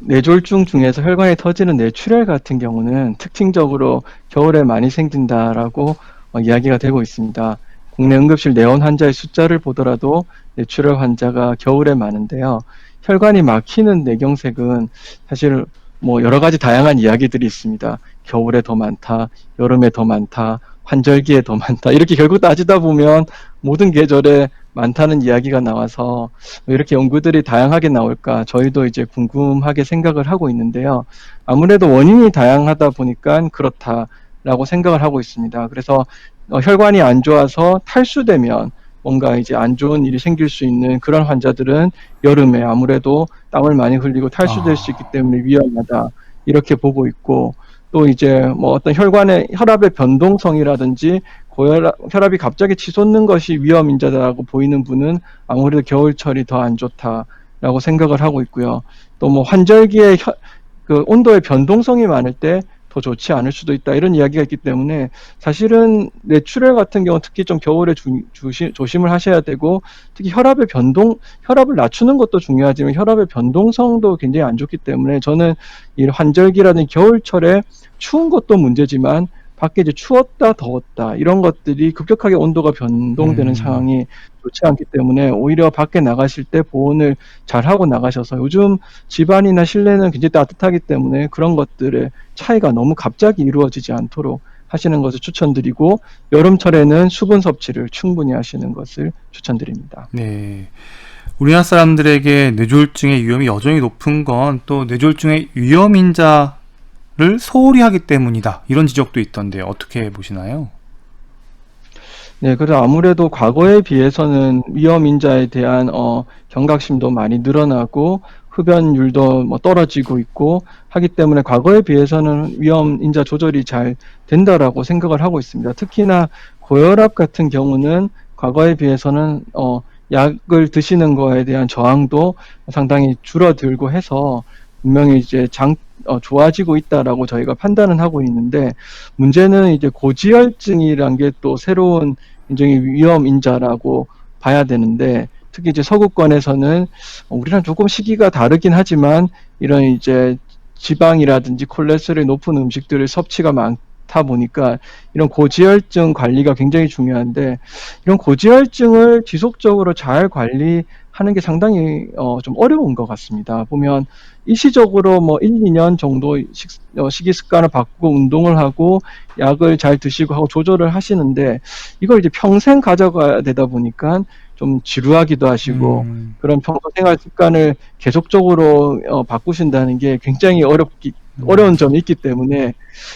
뇌졸중 중에서 혈관에 터지는 뇌출혈 같은 경우는 특징적으로 겨울에 많이 생긴다라고 이야기가 되고 있습니다. 국내 응급실 내원 환자의 숫자를 보더라도 뇌출혈 환자가 겨울에 많은데요. 혈관이 막히는 뇌경색은 사실 뭐 여러 가지 다양한 이야기들이 있습니다. 겨울에 더 많다, 여름에 더 많다, 환절기에 더 많다, 이렇게 결국 따지다 보면 모든 계절에 많다는 이야기가 나와서 왜 이렇게 연구들이 다양하게 나올까, 저희도 이제 궁금하게 생각을 하고 있는데요. 아무래도 원인이 다양하다 보니까 그렇다라고 생각을 하고 있습니다. 그래서 혈관이 안 좋아서 탈수되면 뭔가 이제 안 좋은 일이 생길 수 있는 그런 환자들은 여름에 아무래도 땀을 많이 흘리고 탈수될 수 있기 때문에 위험하다, 이렇게 보고 있고, 또 이제 뭐 어떤 혈압의 변동성이라든지 혈압이 갑자기 치솟는 것이 위험 인자라고 보이는 분은 아무래도 겨울철이 더 안 좋다라고 생각을 하고 있고요. 또 뭐 환절기에 그 온도의 변동성이 많을 때 더 좋지 않을 수도 있다 이런 이야기가 있기 때문에 사실은 뇌출혈 같은 경우 특히 좀 겨울에 조심을 하셔야 되고 특히 혈압을 낮추는 것도 중요하지만 혈압의 변동성도 굉장히 안 좋기 때문에 저는 이 환절기라든지 겨울철에 추운 것도 문제지만 밖에 이제 추웠다 더웠다 이런 것들이 급격하게 온도가 변동되는 상황이 좋지 않기 때문에 오히려 밖에 나가실 때 보온을 잘 하고 나가셔서 요즘 집안이나 실내는 굉장히 따뜻하기 때문에 그런 것들의 차이가 너무 갑자기 이루어지지 않도록 하시는 것을 추천드리고 여름철에는 수분 섭취를 충분히 하시는 것을 추천드립니다. 네. 우리나라 사람들에게 뇌졸중의 위험이 여전히 높은 건 또 뇌졸중의 위험인자를 소홀히 하기 때문이다. 이런 지적도 있던데 어떻게 보시나요? 네, 그래서 아무래도 과거에 비해서는 위험인자에 대한 경각심도 많이 늘어나고 흡연율도 뭐 떨어지고 있고 하기 때문에 과거에 비해서는 위험인자 조절이 잘 된다라고 생각을 하고 있습니다. 특히나 고혈압 같은 경우는 과거에 비해서는 약을 드시는 거에 대한 저항도 상당히 줄어들고 해서 분명히 이제 좋아지고 있다라고 저희가 판단은 하고 있는데 문제는 이제 고지혈증이란 게 또 새로운 굉장히 위험인자라고 봐야 되는데 특히 이제 서구권에서는 우리랑 조금 시기가 다르긴 하지만 이런 이제 지방이라든지 콜레스테롤이 높은 음식들의 섭취가 많다 보니까 이런 고지혈증 관리가 굉장히 중요한데 이런 고지혈증을 지속적으로 잘 관리하는 게 상당히 좀 어려운 것 같습니다. 보면 일시적으로 뭐 1, 2년 정도 식이 습관을 바꾸고 운동을 하고 약을 잘 드시고 하고 조절을 하시는데 이걸 이제 평생 가져가야 되다 보니까 좀 지루하기도 하시고 그런 평소 생활 습관을 계속적으로 바꾸신다는 게 굉장히 어려운 점이 있기 때문에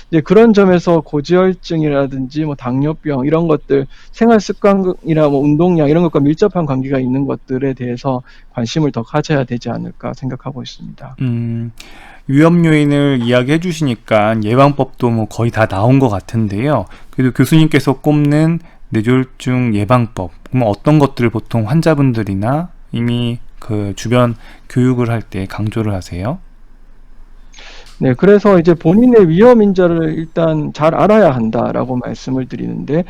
이제 그런 점에서 고지혈증이라든지 뭐 당뇨병 이런 것들 생활 습관이나 뭐 운동량 이런 것과 밀접한 관계가 있는 것들에 대해서 관심을 더 가져야 되지 않을까 생각하고 있습니다. 위험 요인을 이야기해 주시니까 예방법도 뭐 거의 다 나온 것 같은데요. 그래도 교수님께서 꼽는 뇌졸중 예방법, 그러면 어떤 것들을 보통 환자분들이나 이미 그 주변 교육을 할 때 강조를 하세요? 네, 그래서 이제 본인의 위험인자를 일단 잘 알아야 한다라고 말씀을 드리는데,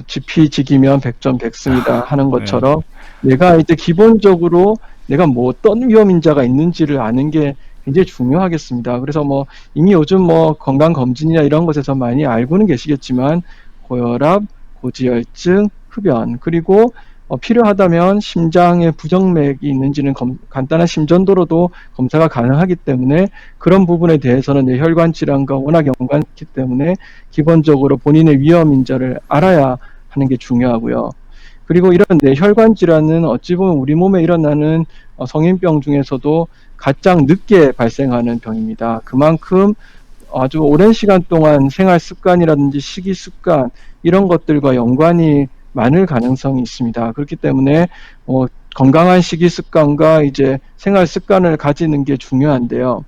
지피지기면 백전백승이다 하는 것처럼 내가 이제 기본적으로 내가 뭐 어떤 위험인자가 있는지를 아는 게 굉장히 중요하겠습니다. 그래서 뭐 이미 요즘 뭐 건강검진이나 이런 것에서 많이 알고는 계시겠지만 고혈압, 고지혈증, 흡연, 그리고 필요하다면 심장에 부정맥이 있는지는 간단한 심전도로도 검사가 가능하기 때문에 그런 부분에 대해서는 뇌혈관 질환과 워낙 연관있기 때문에 기본적으로 본인의 위험인자를 알아야 하는 게 중요하고요. 그리고 이런 뇌혈관 질환은 어찌 보면 우리 몸에 일어나는 성인병 중에서도 가장 늦게 발생하는 병입니다. 그만큼 아주 오랜 시간 동안 생활 습관이라든지 식이 습관 이런 것들과 연관이 많을 가능성이 있습니다. 그렇기 때문에 건강한 식이 습관과 이제 생활 습관을 가지는 게 중요한데요.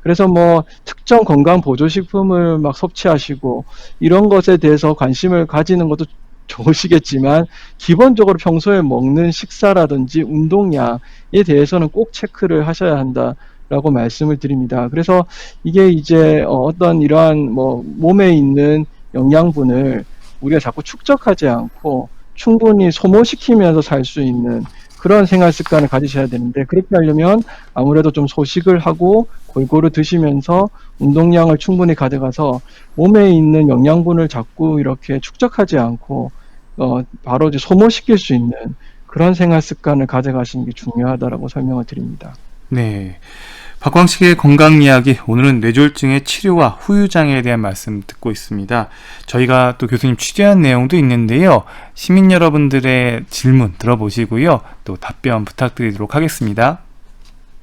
그래서 뭐 특정 건강 보조식품을 막 섭취하시고 이런 것에 대해서 관심을 가지는 것도 좋으시겠지만 기본적으로 평소에 먹는 식사라든지 운동량에 대해서는 꼭 체크를 하셔야 한다라고 말씀을 드립니다. 그래서 이게 이제 어떤 이러한 뭐 몸에 있는 영양분을 우리가 자꾸 축적하지 않고 충분히 소모시키면서 살 수 있는 그런 생활 습관을 가지셔야 되는데 그렇게 하려면 아무래도 좀 소식을 하고 골고루 드시면서 운동량을 충분히 가져가서 몸에 있는 영양분을 자꾸 이렇게 축적하지 않고 바로 이제 소모시킬 수 있는 그런 생활 습관을 가져가시는 게 중요하다라고 설명을 드립니다. 네. 박광식의 건강 이야기, 오늘은 뇌졸중의 치료와 후유장애에 대한 말씀 듣고 있습니다. 저희가 또 교수님 취재한 내용도 있는데요. 시민 여러분들의 질문 들어보시고요. 또 답변 부탁드리도록 하겠습니다.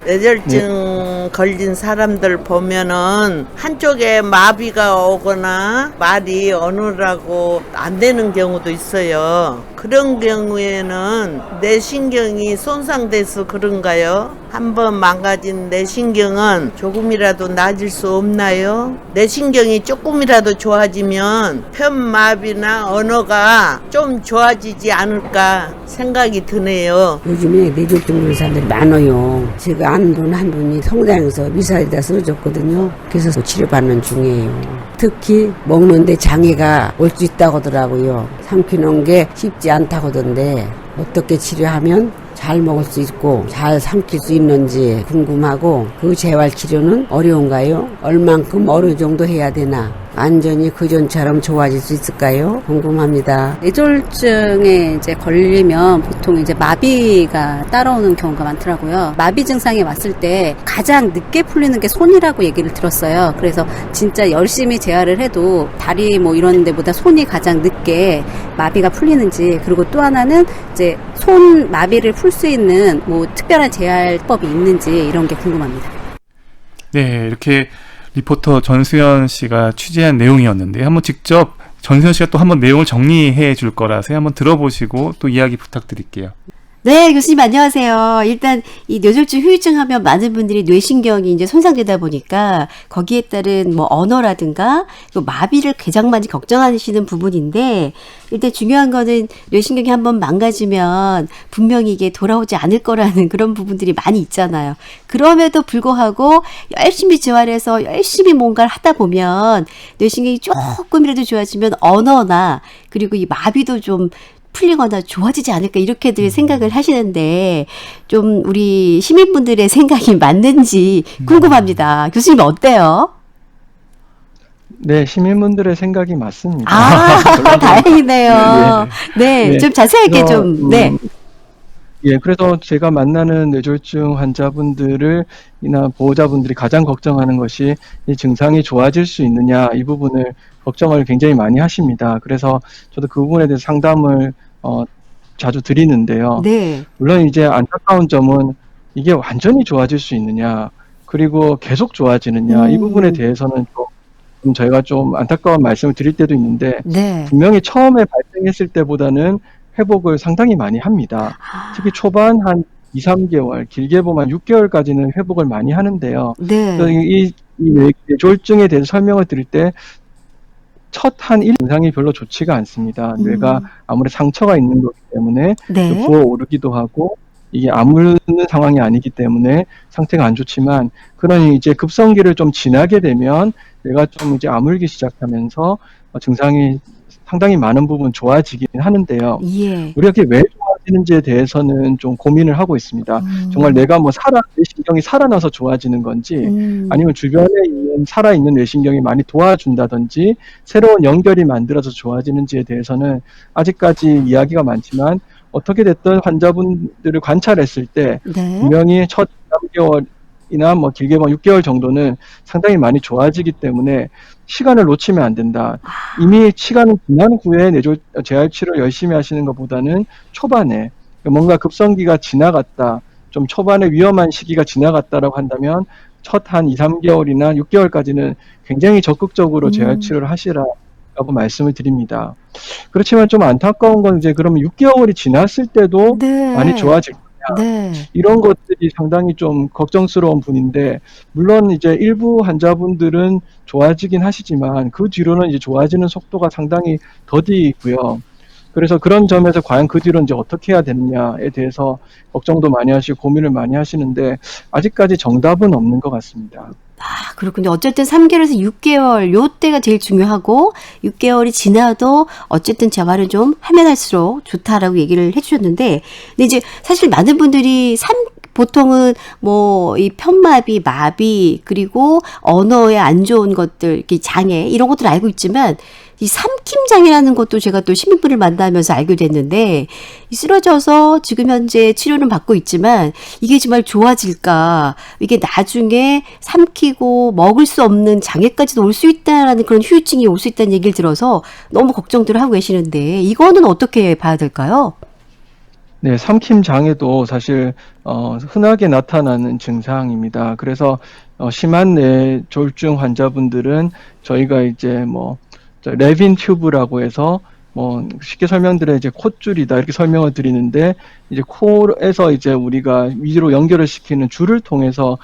뇌졸중 걸린 사람들 보면은 한쪽에 마비가 오거나 말이 어느라고 안 되는 경우도 있어요. 그런 경우에는 뇌신경이 손상돼서 그런가요? 한번 망가진 뇌신경은 조금이라도 나아질 수 없나요? 뇌신경이 조금이라도 좋아지면 편마비나 언어가 좀 좋아지지 않을까 생각이 드네요. 요즘에 뇌졸중 걸린 사람들이 많아요. 제가 아는 분 한 분이 성당에서 미사일에다 쓰러졌거든요. 그래서 치료받는 중이에요. 특히 먹는데 장애가 올 수 있다고 하더라고요. 삼키는 게 쉽지 않다고 하던데 어떻게 치료하면 잘 먹을 수 있고 잘 삼킬 수 있는지 궁금하고 그 재활치료는 어려운가요? 얼만큼 어느 정도 해야 되나? 완전히 그전처럼 좋아질 수 있을까요? 궁금합니다. 뇌졸중에 이제 걸리면 보통 이제 마비가 따라오는 경우가 많더라고요. 마비 증상이 왔을 때 가장 늦게 풀리는 게 손이라고 얘기를 들었어요. 그래서 진짜 열심히 재활을 해도 다리 뭐 이런 데보다 손이 가장 늦게 마비가 풀리는지, 그리고 또 하나는 이제 손 마비를 풀 수 있는 뭐 특별한 재활법이 있는지 이런 게 궁금합니다. 네, 이렇게 리포터 전수연 씨가 취재한 내용이었는데 한번 직접 전수연 씨가 또 한번 내용을 정리해 줄 거라서 한번 들어보시고 또 이야기 부탁드릴게요. 네, 교수님 안녕하세요. 일단 이 뇌졸중 후유증 하면 많은 분들이 뇌신경이 이제 손상되다 보니까 거기에 따른 뭐 언어라든가 또 마비를 가장 많이 걱정하시는 부분인데, 일단 중요한 거는 뇌신경이 한번 망가지면 분명히 이게 돌아오지 않을 거라는 그런 부분들이 많이 있잖아요. 그럼에도 불구하고 열심히 재활해서 열심히 뭔가를 하다 보면 뇌신경이 조금이라도 좋아지면 언어나 그리고 이 마비도 좀 풀리거나 좋아지지 않을까 이렇게들 생각을 하시는데, 좀 우리 시민분들의 생각이 맞는지 궁금합니다. 교수님 어때요? 네, 시민분들의 생각이 맞습니다. 아, 다행이네요. 네, 네. 좀 자세하게 그래서, 좀, 네. 예, 그래서 제가 만나는 뇌졸중 환자분들이나 보호자분들이 가장 걱정하는 것이 이 증상이 좋아질 수 있느냐, 이 부분을 걱정을 굉장히 많이 하십니다. 그래서 저도 그 부분에 대해서 상담을 자주 드리는데요. 네. 물론 이제 안타까운 점은 이게 완전히 좋아질 수 있느냐, 그리고 계속 좋아지느냐, 이 부분에 대해서는 좀 저희가 좀 안타까운 말씀을 드릴 때도 있는데, 네. 분명히 처음에 발생했을 때보다는 회복을 상당히 많이 합니다. 특히 초반 한 2, 3개월, 길게 보면 6개월까지는 회복을 많이 하는데요. 네. 그래서 이 뇌졸중에 대해서 설명을 드릴 때 첫 한 1, 증상이 별로 좋지가 않습니다. 뇌가 아무래도 상처가 있는 거기 때문에 네. 부어오르기도 하고, 이게 아무르는 상황이 아니기 때문에 상태가 안 좋지만, 그러니 이제 급성기를 좀 지나게 되면 뇌가 좀 이제 아물기 시작하면서 증상이 상당히 많은 부분 좋아지긴 하는데요. 예. 우리가 그게 왜 좋아지는지에 대해서는 좀 고민을 하고 있습니다. 정말 내가 뭐 뇌신경이 살아나서 좋아지는 건지, 아니면 주변에 있는 살아있는 뇌신경이 많이 도와준다든지 새로운 연결이 만들어서 좋아지는지에 대해서는 아직까지 이야기가 많지만, 어떻게 됐든 환자분들을 관찰했을 때 네. 분명히 첫 3개월이나 뭐 길게 보면 6개월 정도는 상당히 많이 좋아지기 때문에 시간을 놓치면 안 된다. 이미 시간이 지난 후에 재활치료 열심히 하시는 것보다는 초반에 뭔가 급성기가 지나갔다, 좀 초반에 위험한 시기가 지나갔다라고 한다면 첫 한 2, 3개월이나 6개월까지는 굉장히 적극적으로 재활치료를 하시라고 말씀을 드립니다. 그렇지만 좀 안타까운 건 이제 그러면 6개월이 지났을 때도 네. 많이 좋아질 네. 이런 것들이 상당히 좀 걱정스러운 분인데, 물론 이제 일부 환자분들은 좋아지긴 하시지만 그 뒤로는 이제 좋아지는 속도가 상당히 더디 있고요. 그래서 그런 점에서 과연 그 뒤로 이제 어떻게 해야 되느냐에 대해서 걱정도 많이 하시고 고민을 많이 하시는데, 아직까지 정답은 없는 것 같습니다. 아, 그렇군요. 어쨌든 3개월에서 6개월, 요 때가 제일 중요하고, 6개월이 지나도 어쨌든 재활은 좀 하면 할수록 좋다라고 얘기를 해주셨는데, 근데 이제 사실 많은 분들이 보통은 뭐 이 편마비, 마비, 그리고 언어에 안 좋은 것들, 이렇게 장애 이런 것들 알고 있지만, 이 삼킴 장애라는 것도 제가 또 시민분을 만나면서 알게 됐는데, 이 쓰러져서 지금 현재 치료는 받고 있지만 이게 정말 좋아질까, 이게 나중에 삼키고 먹을 수 없는 장애까지도 올 수 있다라는 그런 후유증이 올 수 있다는 얘기를 들어서 너무 걱정들을 하고 계시는데, 이거는 어떻게 봐야 될까요? 네, 삼킴 장애도 사실 흔하게 나타나는 증상입니다. 그래서 심한 뇌졸중 환자분들은 저희가 이제 뭐 레빈 튜브라고 해서 뭐 쉽게 설명드려 이제 콧줄이다 이렇게 설명을 드리는데 이제 코에서 이제 우리가 위로 연결을 시키는 줄을 통해서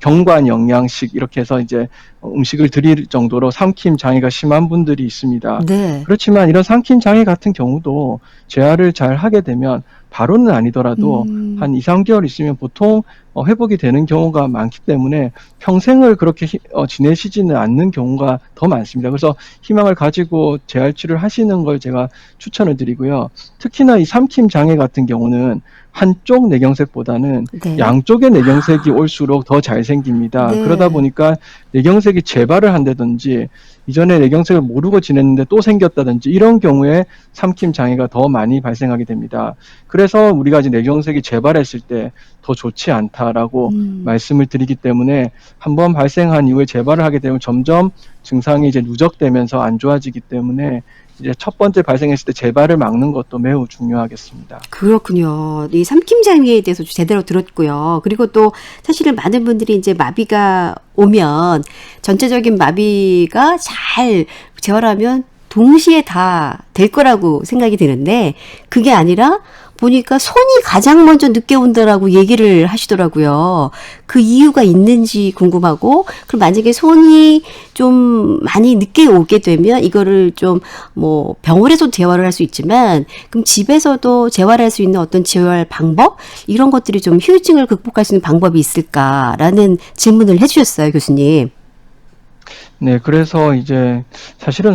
경관 영양식 이렇게 해서 이제 음식을 드릴 정도로 삼킴 장애가 심한 분들이 있습니다. 네. 그렇지만 이런 삼킴 장애 같은 경우도 재활을 잘 하게 되면 바로는 아니더라도 한 2, 3개월 있으면 보통 회복이 되는 경우가 많기 때문에 평생을 그렇게 지내시지는 않는 경우가 더 많습니다. 그래서 희망을 가지고 재활 치료를 하시는 걸 제가 추천을 드리고요. 특히나 이 삼킴 장애 같은 경우는 한쪽 뇌경색보다는 네. 양쪽의 뇌경색이 올수록 더 잘 생깁니다. 네. 그러다 보니까 뇌경색이 재발을 한다든지 이전에 뇌경색을 모르고 지냈는데 또 생겼다든지 이런 경우에 삼킴 장애가 더 많이 발생하게 됩니다. 그래서 우리가 이제 뇌경색이 재발했을 때 더 좋지 않다라고 말씀을 드리기 때문에 한번 발생한 이후에 재발을 하게 되면 점점 증상이 이제 누적되면서 안 좋아지기 때문에 이제 첫 번째 발생했을 때 재발을 막는 것도 매우 중요하겠습니다. 그렇군요. 이 삼킴 장애에 대해서 제대로 들었고요. 그리고 또 사실은 많은 분들이 이제 마비가 오면 전체적인 마비가 잘 재활하면 동시에 다 될 거라고 생각이 드는데 그게 아니라 보니까 손이 가장 먼저 늦게 온다라고 얘기를 하시더라고요. 그 이유가 있는지 궁금하고, 그럼 만약에 손이 좀 많이 늦게 오게 되면 이거를 좀 뭐 병원에서도 재활을 할 수 있지만, 그럼 집에서도 재활할 수 있는 어떤 재활 방법? 이런 것들이 좀 후유증을 극복할 수 있는 방법이 있을까라는 질문을 해주셨어요, 교수님. 네, 그래서 이제 사실은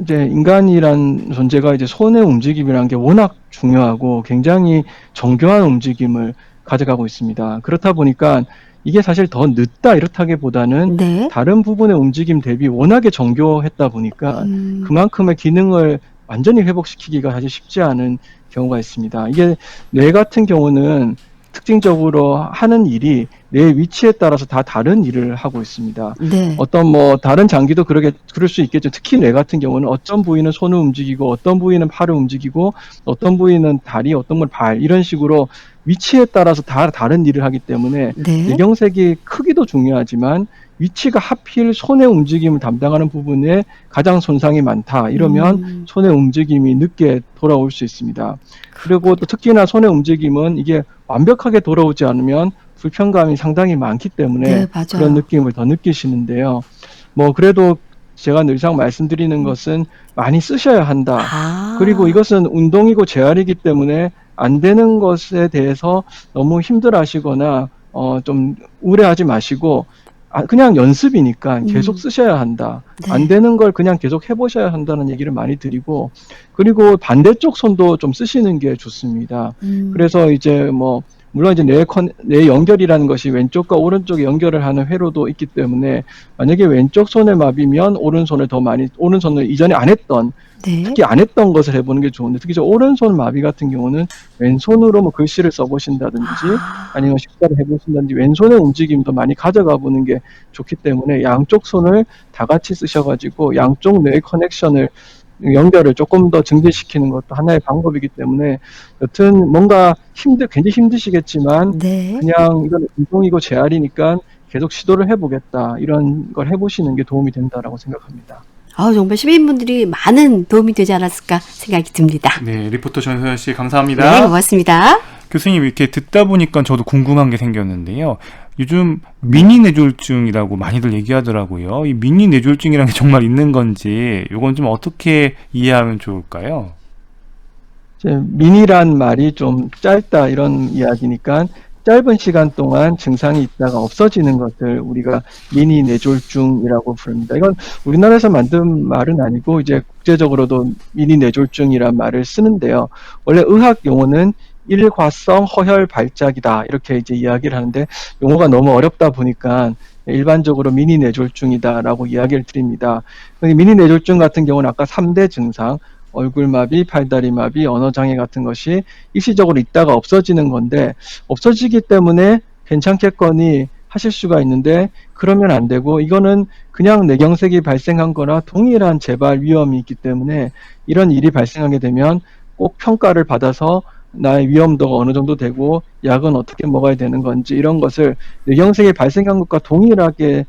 이제 인간이란 존재가 이제 손의 움직임이라는 게 워낙 중요하고 굉장히 정교한 움직임을 가져가고 있습니다. 그렇다 보니까 이게 사실 더 늦다 이렇다기보다는 네. 다른 부분의 움직임 대비 워낙에 정교했다 보니까 그만큼의 기능을 완전히 회복시키기가 사실 쉽지 않은 경우가 있습니다. 이게 뇌 같은 경우는 특징적으로 하는 일이 뇌 위치에 따라서 다 다른 일을 하고 있습니다. 네. 어떤 뭐 다른 장기도 그럴 수 있겠죠. 특히 뇌 같은 경우는 어떤 부위는 손을 움직이고 어떤 부위는 팔을 움직이고 어떤 부위는 다리, 어떤 부위는 발 이런 식으로 위치에 따라서 다 다른 일을 하기 때문에 네. 뇌경색이 크기도 중요하지만 위치가 하필 손의 움직임을 담당하는 부분에 가장 손상이 많다. 이러면 손의 움직임이 늦게 돌아올 수 있습니다. 그리고 또 특히나 손의 움직임은 이게 완벽하게 돌아오지 않으면 불편감이 상당히 많기 때문에 네, 맞아요. 그런 느낌을 더 느끼시는데요. 뭐 그래도 제가 늘상 말씀드리는 것은 많이 쓰셔야 한다. 아. 그리고 이것은 운동이고 재활이기 때문에 안 되는 것에 대해서 너무 힘들어하시거나 좀 우려하지 마시고 그냥 연습이니까 계속 쓰셔야 한다. 네. 안 되는 걸 그냥 계속 해보셔야 한다는 얘기를 많이 드리고, 그리고 반대쪽 손도 좀 쓰시는 게 좋습니다. 그래서 이제 뭐 물론 이제 뇌 연결이라는 것이 왼쪽과 오른쪽에 연결을 하는 회로도 있기 때문에 만약에 왼쪽 손의 마비면 오른손을 이전에 안 했던 네. 특히 안 했던 것을 해보는 게 좋은데, 특히 저 오른손 마비 같은 경우는 왼손으로 뭐 글씨를 써보신다든지 아니면 식사를 해보신다든지 왼손의 움직임도 많이 가져가 보는 게 좋기 때문에 양쪽 손을 다 같이 쓰셔가지고 양쪽 뇌 커넥션을 연결을 조금 더 증대시키는 것도 하나의 방법이기 때문에 여튼 뭔가 굉장히 힘드시겠지만 네. 그냥 이건 운동이고 재활이니까 계속 시도를 해보겠다, 이런 걸 해보시는 게 도움이 된다라고 생각합니다. 정말 시민분들이 많은 도움이 되지 않았을까 생각이 듭니다. 네, 리포터 전소연 씨 감사합니다. 네, 고맙습니다. 교수님 이렇게 듣다 보니까 저도 궁금한 게 생겼는데요. 요즘 미니 뇌졸중이라고 많이들 얘기하더라고요. 이 미니 뇌졸중이라는 게 정말 있는 건지 이건 좀 어떻게 이해하면 좋을까요? 이제 미니란 말이 좀 짧다 이런 이야기니까 짧은 시간 동안 증상이 있다가 없어지는 것을 우리가 미니 뇌졸중이라고 부릅니다. 이건 우리나라에서 만든 말은 아니고 이제 국제적으로도 미니 뇌졸중이란 말을 쓰는데요. 원래 의학 용어는 일과성 허혈 발작이다 이렇게 이제 이야기를 하는데 용어가 너무 어렵다 보니까 일반적으로 미니 뇌졸중이다라고 이야기를 드립니다. 미니 뇌졸중 같은 경우는 아까 3대 증상, 얼굴마비, 팔다리마비, 언어장애 같은 것이 일시적으로 있다가 없어지는 건데, 없어지기 때문에 괜찮겠거니 하실 수가 있는데 그러면 안 되고, 이거는 그냥 뇌경색이 발생한 거나 동일한 재발 위험이 있기 때문에 이런 일이 발생하게 되면 꼭 평가를 받아서 나의 위험도가 어느 정도 되고 약은 어떻게 먹어야 되는 건지 이런 것을 뇌경색이 발생한 것과 동일하게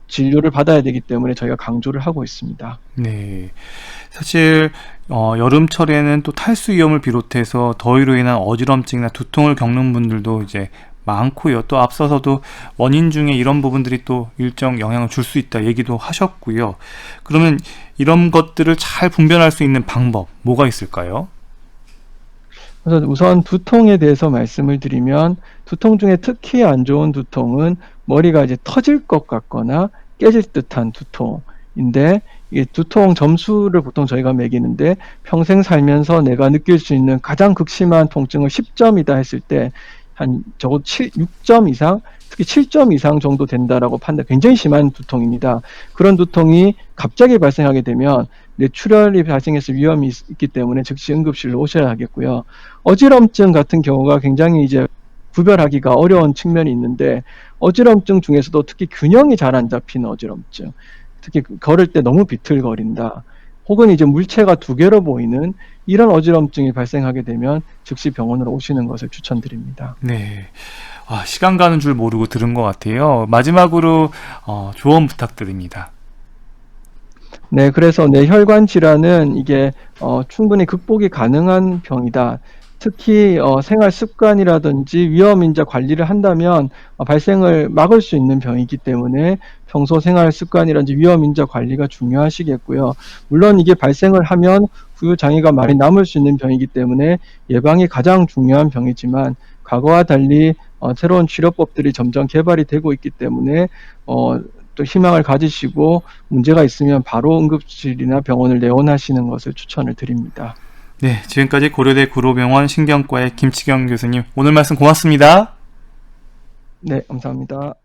진료를 받아야 되기 때문에 저희가 강조를 하고 있습니다. 네. 사실 여름철에는 또 탈수 위험을 비롯해서 더위로 인한 어지럼증이나 두통을 겪는 분들도 이제 많고요. 또 앞서서도 원인 중에 이런 부분들이 또 일정 영향을 줄 수 있다 얘기도 하셨고요. 그러면 이런 것들을 잘 분별할 수 있는 방법 뭐가 있을까요? 그래서 우선 두통에 대해서 말씀을 드리면 두통 중에 특히 안 좋은 두통은 머리가 이제 터질 것 같거나 깨질 듯한 두통인데 이게 두통 점수를 보통 저희가 매기는데 평생 살면서 내가 느낄 수 있는 가장 극심한 통증을 10점이다 했을 때 한 적어도 6점 이상, 특히 7점 이상 정도 된다라고 판단, 굉장히 심한 두통입니다. 그런 두통이 갑자기 발생하게 되면 뇌출혈이 발생했을 위험이 있기 때문에 즉시 응급실로 오셔야 하겠고요. 어지럼증 같은 경우가 굉장히 이제 구별하기가 어려운 측면이 있는데 어지럼증 중에서도 특히 균형이 잘 안 잡히는 어지럼증, 특히 걸을 때 너무 비틀거린다, 혹은 이제 물체가 두 개로 보이는 이런 어지럼증이 발생하게 되면 즉시 병원으로 오시는 것을 추천드립니다. 네. 시간 가는 줄 모르고 들은 것 같아요. 마지막으로 조언 부탁드립니다. 네, 그래서 뇌혈관 질환은 이게 충분히 극복이 가능한 병이다. 특히 생활 습관이라든지 위험 인자 관리를 한다면 발생을 막을 수 있는 병이기 때문에 평소 생활 습관이라든지 위험 인자 관리가 중요하시겠고요. 물론 이게 발생을 하면 후유 장애가 많이 남을 수 있는 병이기 때문에 예방이 가장 중요한 병이지만 과거와 달리 새로운 치료법들이 점점 개발이 되고 있기 때문에 또 희망을 가지시고 문제가 있으면 바로 응급실이나 병원을 내원하시는 것을 추천을 드립니다. 네, 지금까지 고려대 구로병원 신경과의 김치경 교수님, 오늘 말씀 고맙습니다. 네, 감사합니다.